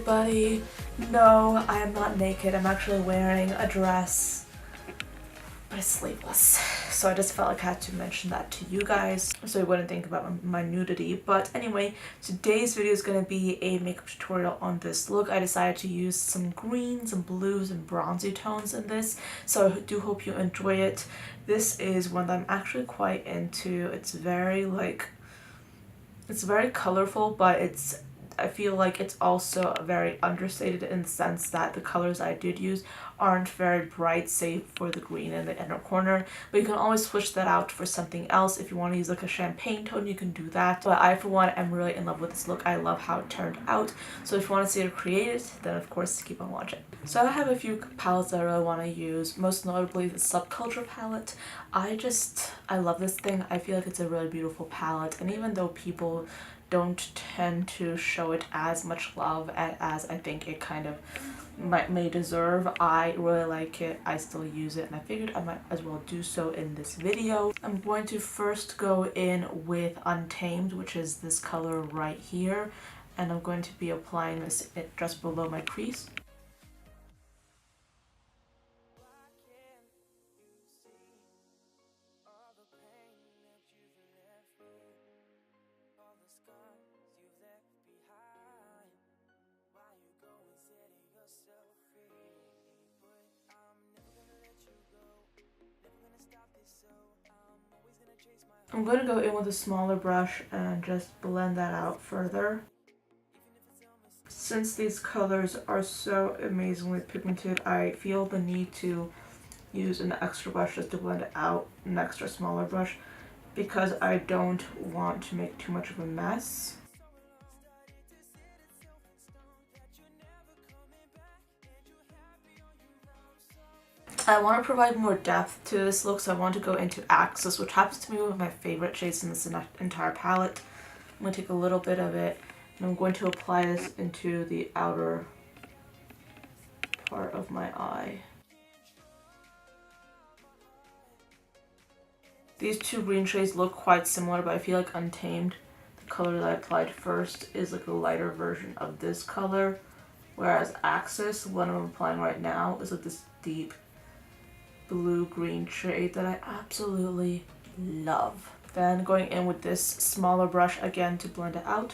everybody. No, I am not naked. I'm actually wearing a dress, but it's sleeveless. So I just felt like I had to mention that to you guys so you wouldn't think about my nudity. But anyway, today's video is going to be a makeup tutorial on this look. I decided to use some greens and blues and bronzy tones in this, so I do hope you enjoy it. This is one that I'm actually quite into. It's very colorful, but I feel like it's also very understated in the sense that the colors I did use aren't very bright, save for the green in the inner corner. But you can always switch that out for something else. If you want to use like a champagne tone, you can do that. But I, for one, am really in love with this look. I love how it turned out. So if you want to see it created, then of course keep on watching. So I have a few palettes that I really want to use, most notably the Subculture palette. I love this thing. I feel like it's a really beautiful palette, and even though people don't tend to show it as much love as I think it kind of may deserve, I really like it. I still use it, and I figured I might as well do so in this video. I'm going to first go in with Untamed, which is this color right here, and I'm going to be applying this just below my crease. I'm going to go in with a smaller brush and just blend that out further. Since these colors are so amazingly pigmented, I feel the need to use an extra brush just to blend it out, an extra smaller brush, because I don't want to make too much of a mess. I want to provide more depth to this look, so I want to go into Access, which happens to be one of my favorite shades in this entire palette. I'm going to take a little bit of it, and I'm going to apply this into the outer part of my eye. These two green shades look quite similar, but I feel like Untamed, the color that I applied first, is like a lighter version of this color, whereas Access, the one I'm applying right now, is like this deep blue-green shade that I absolutely love. Then going in with this smaller brush again to blend it out.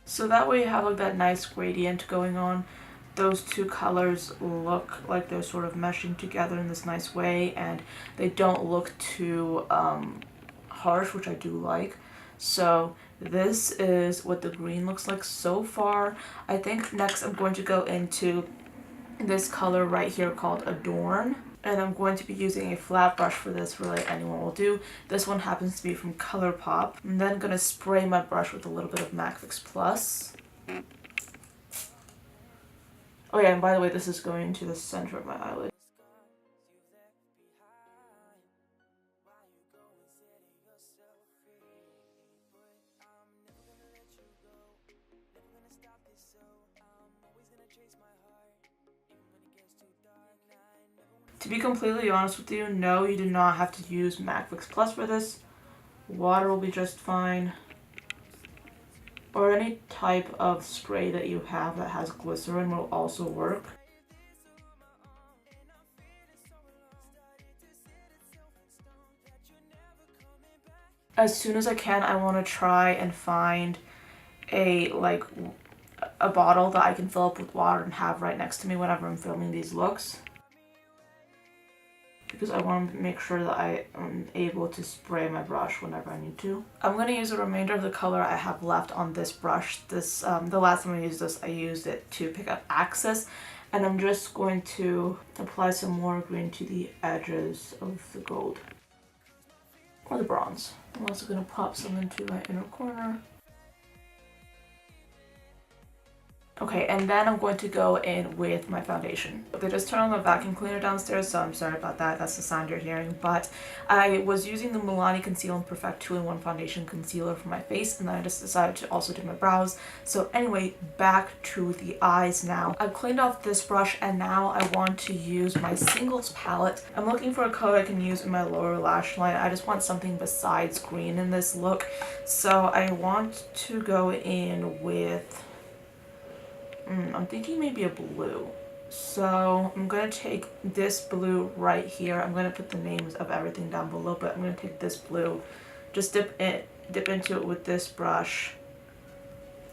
So that way you have like that nice gradient going on. Those two colors look like they're sort of meshing together in this nice way, and they don't look too harsh, which I do like. So this is what the green looks like so far. I think next I'm going to go into this color right here called Adorn, and I'm going to be using a flat brush for this. Really, anyone will do. This one happens to be from Colourpop. I'm then going to spray my brush with a little bit of MAC Fix Plus. Oh yeah, and by the way, this is going to the center of my eyelid. To be completely honest with you, no, you do not have to use MAC Fix Plus for this. Water will be just fine. Or any type of spray that you have that has glycerin will also work. As soon as I can, I want to try and find a bottle that I can fill up with water and have right next to me whenever I'm filming these looks, because I want to make sure that I am able to spray my brush whenever I need to. I'm going to use the remainder of the color I have left on this brush. The last time I used this, I used it to pick up Access, and I'm just going to apply some more green to the edges of the gold, or the bronze. I'm also going to pop some into my inner corner. Okay, and then I'm going to go in with my foundation. They just turned on the vacuum cleaner downstairs, so I'm sorry about that. That's the sound you're hearing. But I was using the Milani Conceal and Perfect 2-in-1 Foundation Concealer for my face, and then I just decided to also do my brows. So anyway, back to the eyes now. I've cleaned off this brush, and now I want to use my singles palette. I'm looking for a color I can use in my lower lash line. I just want something besides green in this look. So I want to go in with... I'm thinking maybe a blue. So I'm going to take this blue right here. I'm going to put the names of everything down below, but I'm going to take this blue, just dip into it with this brush,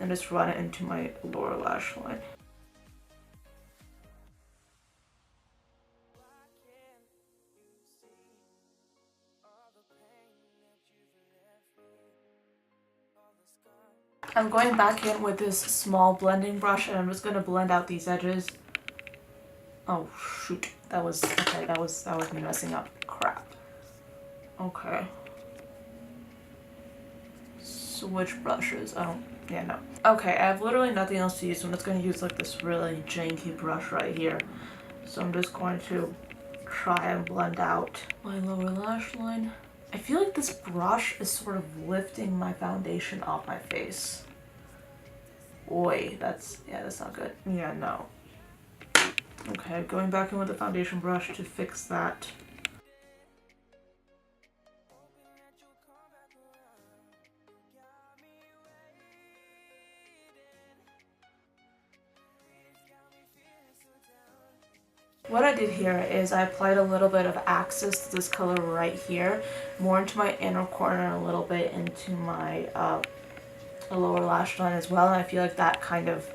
and just run it into my lower lash line. I'm going back in with this small blending brush, and I'm just going to blend out these edges. Oh shoot, that was me messing up. Crap. Okay. Switch brushes. Yeah, no. Okay, I have literally nothing else to use, so I'm just going to use like this really janky brush right here. So I'm just going to try and blend out my lower lash line. I feel like this brush is sort of lifting my foundation off my face. Oi, that's not good. Yeah, no. Okay, going back in with the foundation brush to fix that. What I did here is I applied a little bit of Access to this color right here, more into my inner corner and a little bit into my lower lash line as well, and I feel like that kind of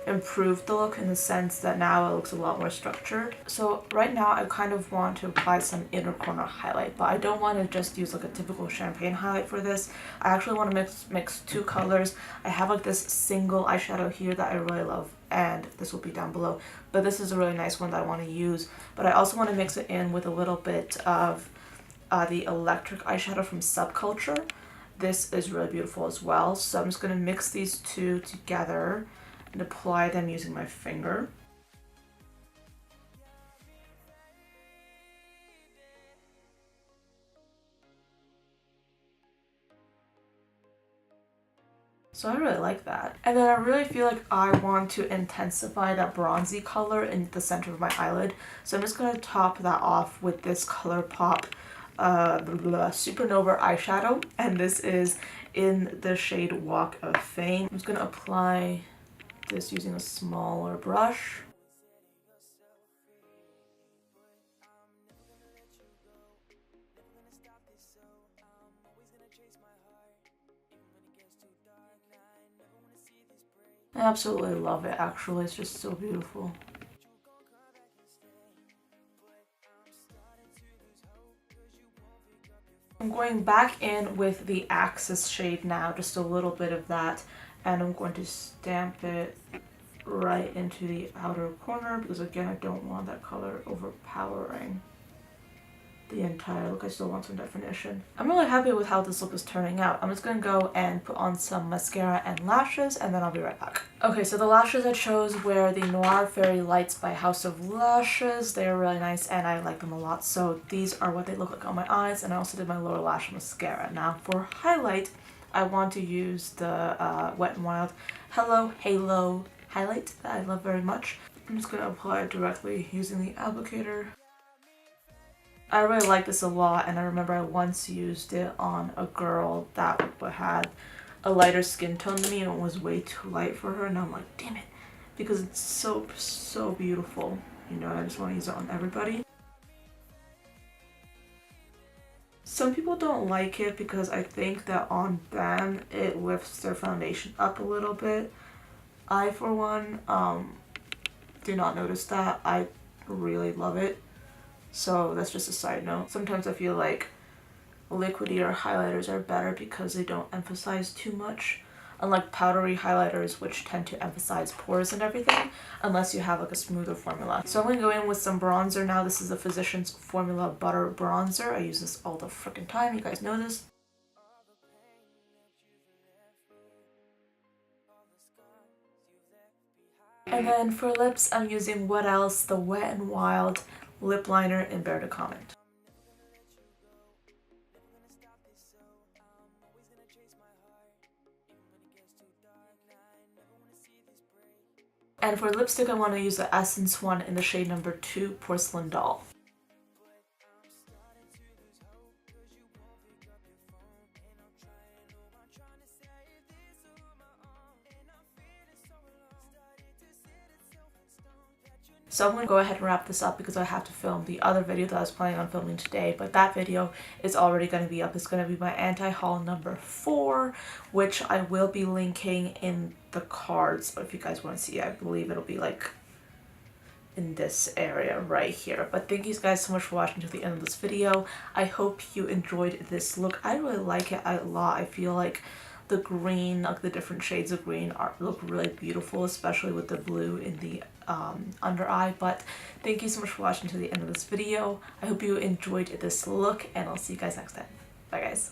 improved the look in the sense that now it looks a lot more structured. So right now I kind of want to apply some inner corner highlight, but I don't want to just use like a typical champagne highlight for this. I actually want to mix two colors. I have like this single eyeshadow here that I really love, and this will be down below, but this is a really nice one that I want to use. But I also want to mix it in with a little bit of the electric eyeshadow from Subculture. This is really beautiful as well, so I'm just going to mix these two together and apply them using my finger. So I really like that. And then I really feel like I want to intensify that bronzy color in the center of my eyelid. So I'm just going to top that off with this Colourpop Supernova eyeshadow. And this is in the shade Walk of Fame. I'm just going to apply this using a smaller brush. I absolutely love it, actually. It's just so beautiful. I'm going back in with the Access shade now, just a little bit of that, and I'm going to stamp it right into the outer corner because again I don't want that color overpowering the entire look. I still want some definition. I'm really happy with how this look is turning out. I'm just going to go and put on some mascara and lashes, and then I'll be right back. Okay, so the lashes I chose were the Noir Fairy Lights by House of Lashes. They're really nice and I like them a lot. So these are what they look like on my eyes, and I also did my lower lash mascara. Now for highlight, I want to use the Wet n Wild Hello Halo highlight that I love very much. I'm just going to apply it directly using the applicator. I really like this a lot, and I remember I once used it on a girl that had a lighter skin tone than me and it was way too light for her, and I'm like, damn it, because it's so beautiful. You know, I just want to use it on everybody. Some people don't like it because I think that on them it lifts their foundation up a little bit. I, for one, do not notice that. I really love it. So that's just a side note. Sometimes I feel like liquidier highlighters are better because they don't emphasize too much, unlike powdery highlighters which tend to emphasize pores and everything, unless you have like a smoother formula. So I'm going to go in with some bronzer now. This is the Physicians Formula Butter Bronzer. I use this all the freaking time, you guys know this. And then for lips, I'm using What Else, the Wet n Wild lip liner in Bear to Comment. And for lipstick, I want to use the Essence one in the shade number 2, Porcelain Doll. So I'm going to go ahead and wrap this up because I have to film the other video that I was planning on filming today, but that video is already going to be up. It's going to be my anti-haul number 4, which I will be linking in the cards. So if you guys want to see, I believe it'll be like in this area right here. But thank you guys so much for watching to the end of this video. I hope you enjoyed this look. I really like it a lot. I feel like the green, like the different shades of green look really beautiful, especially with the blue in the under eye. But thank you so much for watching to the end of this video. I hope you enjoyed this look, and I'll see you guys next time. Bye guys.